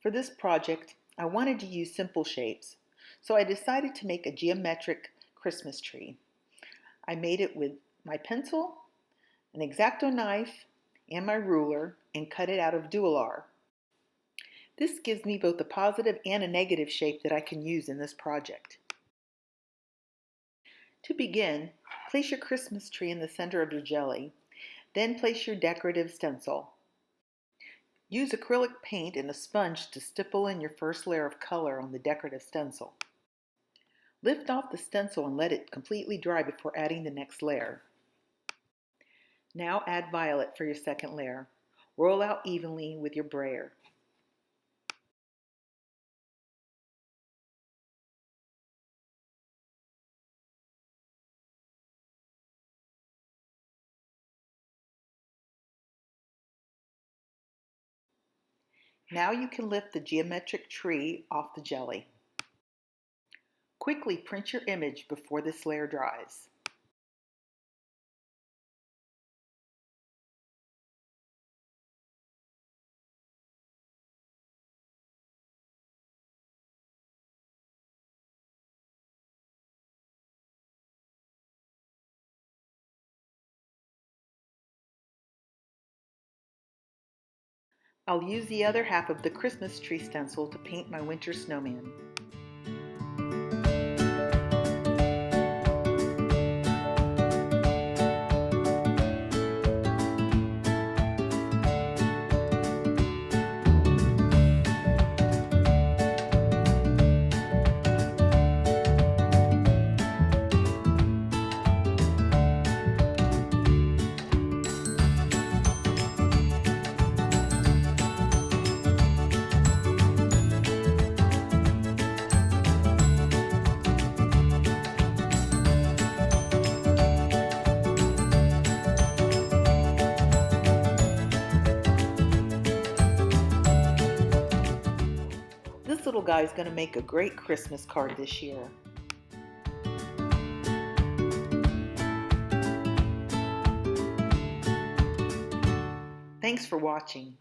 For this project, I wanted to use simple shapes, so I decided to make a geometric Christmas tree. I made it with my pencil, an Exacto knife, and my ruler, and cut it out of DuraLar. This gives me both a positive and a negative shape that I can use in this project. To begin, place your Christmas tree in the center of your jelly, then place your decorative stencil. Use acrylic paint and a sponge to stipple in your first layer of color on the decorative stencil. Lift off the stencil and let it completely dry before adding the next layer. Now add violet for your second layer. Roll out evenly with your brayer. Now you can lift the geometric tree off the jelly. Quickly print your image before this layer dries. I'll use the other half of the Christmas tree stencil to paint my winter snowman. This little guy is going to make a great Christmas card this year. Thanks for watching.